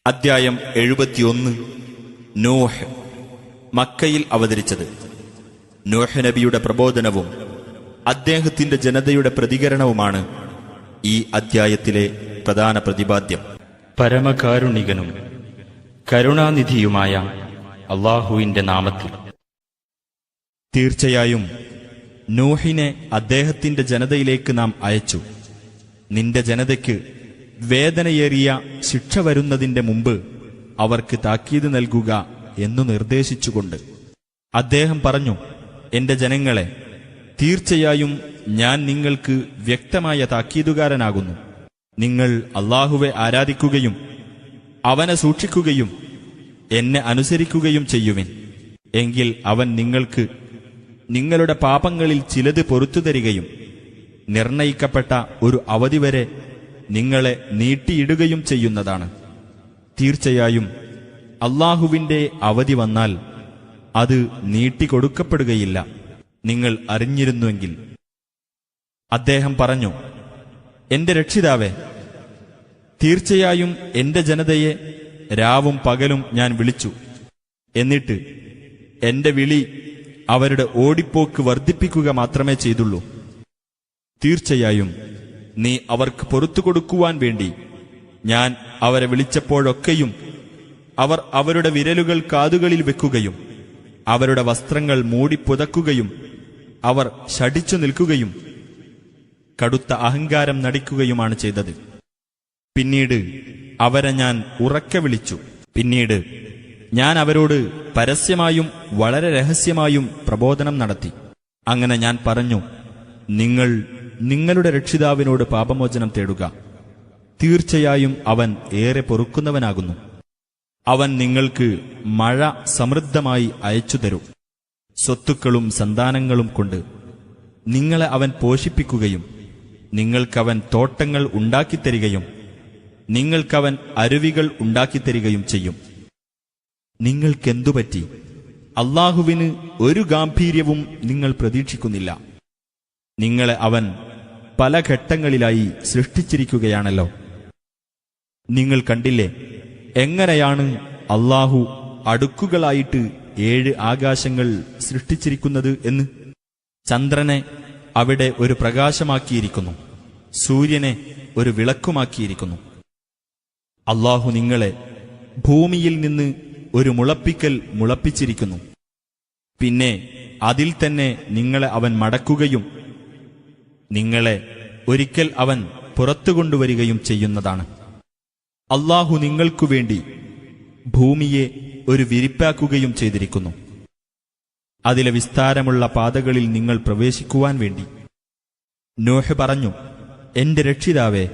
അദ്ധ്യായം 71 നൂഹ്. മക്കയിൽ അവതരിച്ചത്. നൂഹ് നബിയുടെ പ്രബോധനവും അദ്ദേഹത്തിന്റെ ജനതയുടെ പ്രതികരണവുമാണ് ഈ അദ്ധ്യായത്തിലെ പ്രധാന പ്രതിപാദ്യം. പരമകാരുണികനും കരുണാനിധിയുമായ അല്ലാഹുവിന്റെ നാമത്തിൽ. തീർച്ചയായും നൂഹിനെ അദ്ദേഹത്തിന്റെ ജനതയിലേക്ക് നാം അയച്ചു. നിന്റെ ജനതയ്ക്ക് വേദനയേറിയ ശിക്ഷ വരുന്നതിന്റെ മുമ്പ് അവർക്ക് താക്കീത് നൽകുക എന്നു നിർദ്ദേശിച്ചുകൊണ്ട് അദ്ദേഹം പറഞ്ഞു, എന്റെ ജനങ്ങളെ, തീർച്ചയായും ഞാൻ നിങ്ങൾക്ക് വ്യക്തമായ താക്കീതുകാരനാകുന്നു. നിങ്ങൾ അല്ലാഹുവെ ആരാധിക്കുകയും അവനെ സൂക്ഷിക്കുകയും എന്നെ അനുസരിക്കുകയും ചെയ്യുവിൻ. എങ്കിൽ അവൻ നിങ്ങൾക്ക് നിങ്ങളുടെ പാപങ്ങളിൽ ചിലത് പൊറുത്തുതരികയും നിർണയിക്കപ്പെട്ട ഒരു അവധി വരെ നിങ്ങളെ നീട്ടിയിടുകയും ചെയ്യുന്നതാണ്. തീർച്ചയായും അല്ലാഹുവിന്റെ അവധി വന്നാൽ അത് നീട്ടിക്കൊടുക്കപ്പെടുകയില്ല, നിങ്ങൾ അറിഞ്ഞിരുന്നുവെങ്കിൽ. അദ്ദേഹം പറഞ്ഞു, എന്റെ രക്ഷിതാവേ, തീർച്ചയായും എന്റെ ജനതയെ രാവും പകലും ഞാൻ വിളിച്ചു. എന്നിട്ട് എന്റെ വിളി അവരുടെ ഓടിപ്പോക്ക് വർദ്ധിപ്പിക്കുക മാത്രമേ ചെയ്തുള്ളൂ. തീർച്ചയായും നീ അവർക്ക് പൊറത്തുകൊടുക്കുവാൻ വേണ്ടി ഞാൻ അവരെ വിളിച്ചപ്പോഴൊക്കെയും അവർ അവരുടെ വിരലുകൾ കാതുകളിൽ വെക്കുകയും അവരുടെ വസ്ത്രങ്ങൾ മൂടിപ്പുതക്കുകയും അവർ ശഠിച്ചു നിൽക്കുകയും കടുത്ത അഹങ്കാരം നടിക്കുകയുമാണ് ചെയ്തത്. പിന്നീട് അവരെ ഞാൻ ഉറക്കെ വിളിച്ചു. പിന്നീട് ഞാൻ അവരോട് പരസ്യമായും വളരെ രഹസ്യമായും പ്രബോധനം നടത്തി. അങ്ങനെ ഞാൻ പറഞ്ഞു, നിങ്ങൾ നിങ്ങളുടെ രക്ഷിതാവിനോട് പാപമോചനം തേടുക. തീർച്ചയായും അവൻ ഏറെ പൊറുക്കുന്നവനാകുന്നു. അവൻ നിങ്ങൾക്ക് മഴ സമൃദ്ധമായി അയച്ചു തരും. സ്വത്തുക്കളും സന്താനങ്ങളും കൊണ്ട് നിങ്ങളെ അവൻ പോഷിപ്പിക്കുകയും നിങ്ങൾക്കവൻ തോട്ടങ്ങൾ ഉണ്ടാക്കിത്തരികയും നിങ്ങൾക്കവൻ അരുവികൾ ഉണ്ടാക്കിത്തരികയും ചെയ്യും. നിങ്ങൾക്കെന്തുപറ്റി? അല്ലാഹുവിന് ഒരു ഗാംഭീര്യവും നിങ്ങൾ പ്രതീക്ഷിക്കുന്നില്ല. നിങ്ങളെ അവൻ പല ഘട്ടങ്ങളിലായി സൃഷ്ടിച്ചിരിക്കുകയാണല്ലോ. നിങ്ങൾ കണ്ടില്ലേ എങ്ങനെയാണ് അല്ലാഹു അടുക്കുകളായിട്ട് 7 ആകാശങ്ങൾ സൃഷ്ടിച്ചിരിക്കുന്നത് എന്ന്? ചന്ദ്രനെ അവിടെ ഒരു പ്രകാശമാക്കിയിരിക്കുന്നു, സൂര്യനെ ഒരു വിളക്കുമാക്കിയിരിക്കുന്നു. അല്ലാഹു നിങ്ങളെ ഭൂമിയിൽ നിന്ന് ഒരു മുളപ്പിക്കൽ മുളപ്പിച്ചിരിക്കുന്നു. പിന്നെ അതിൽ തന്നെ നിങ്ങളെ അവൻ മടക്കുകയും നിങ്ങളെ ഒരിക്കൽ അവൻ പുറത്തുകൊണ്ടുവരികയും ചെയ്യുന്നതാണ്. അല്ലാഹു നിങ്ങൾക്കുവേണ്ടി ഭൂമിയെ ഒരു വിരിപ്പാക്കുകയും ചെയ്തിരിക്കുന്നു, അതിലെ വിസ്താരമുള്ള പാതകളിൽ നിങ്ങൾ പ്രവേശിക്കുവാൻ വേണ്ടി. നൂഹ് പറഞ്ഞു, എന്റെ രക്ഷിതാവേ,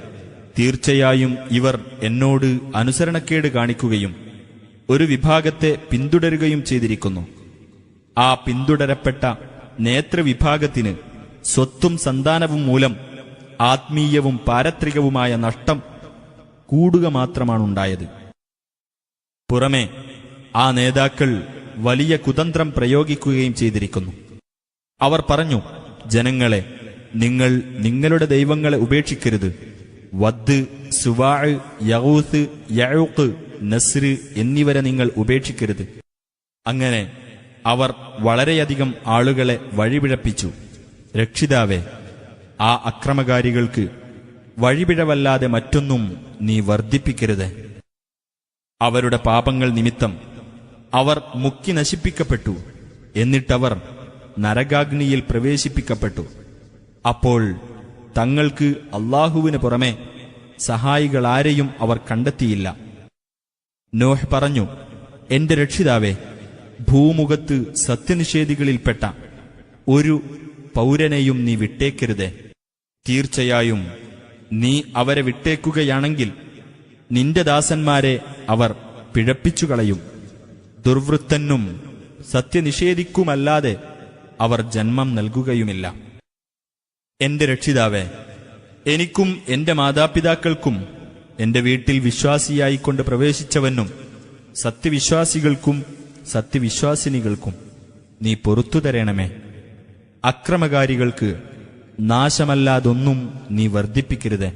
തീർച്ചയായും ഇവർ എന്നോട് അനുസരണക്കേട് കാണിക്കുകയും ഒരു വിഭാഗത്തെ പിന്തുടരുകയും ചെയ്തിരിക്കുന്നു. ആ പിന്തുടരപ്പെട്ട നേതൃവിഭാഗത്തിന് സ്വത്തും സന്താനവും മൂലം ആത്മീയവും പാരത്രികവുമായ നഷ്ടം കൂടുക മാത്രമാണുണ്ടായത്. പുറമെ ആ നേതാക്കൾ വലിയ കുതന്ത്രം പ്രയോഗിക്കുകയും ചെയ്തിരിക്കുന്നു. അവർ പറഞ്ഞു, ജനങ്ങളെ, നിങ്ങൾ നിങ്ങളുടെ ദൈവങ്ങളെ ഉപേക്ഷിക്കരുത്. വദ്, സുവാഅ്, യഗൂസ്, യഊഖ്, നസ്ര് എന്നിവരെ നിങ്ങൾ ഉപേക്ഷിക്കരുത്. അങ്ങനെ അവർ വളരെയധികം ആളുകളെ വഴിപിഴപ്പിച്ചു. രക്ഷിതാവേ, ആ അക്രമകാരികൾക്ക് വഴിപിഴവല്ലാതെ മറ്റൊന്നും നീ വർദ്ധിപ്പിക്കരുത്. അവരുടെ പാപങ്ങൾ നിമിത്തം അവർ മുക്കി നശിപ്പിക്കപ്പെട്ടു. എന്നിട്ടവർ നരകാഗ്നിയിൽ പ്രവേശിപ്പിക്കപ്പെട്ടു. അപ്പോൾ തങ്ങൾക്ക് അല്ലാഹുവിന് പുറമെ സഹായികളാരെയും അവർ കണ്ടെത്തിയില്ല. നോഹ് പറഞ്ഞു, എന്റെ രക്ഷിതാവേ, ഭൂമുഖത്ത് സത്യനിഷേധികളിൽപ്പെട്ട ഒരു പൗരനെയും നീ വിട്ടേക്കരുതേ. തീർച്ചയായും നീ അവരെ വിട്ടേക്കുകയാണെങ്കിൽ നിന്റെ ദാസന്മാരെ അവർ പിഴപ്പിച്ചുകളയും. ദുർവൃത്തനും സത്യനിഷേധിക്കുമല്ലാതെ അവർ ജന്മം നൽകുകയുമില്ല. എന്റെ രക്ഷിതാവേ, എനിക്കും എന്റെ മാതാപിതാക്കൾക്കും എന്റെ വീട്ടിൽ വിശ്വാസിയായിക്കൊണ്ട് പ്രവേശിച്ചവനും സത്യവിശ്വാസികൾക്കും സത്യവിശ്വാസിനികൾക്കും നീ പൊറത്തു തരണമേ. അക്രമകാരികൾക്ക് നാശമല്ലാതൊന്നും നീ വർദ്ധിപ്പിക്കരുതേ.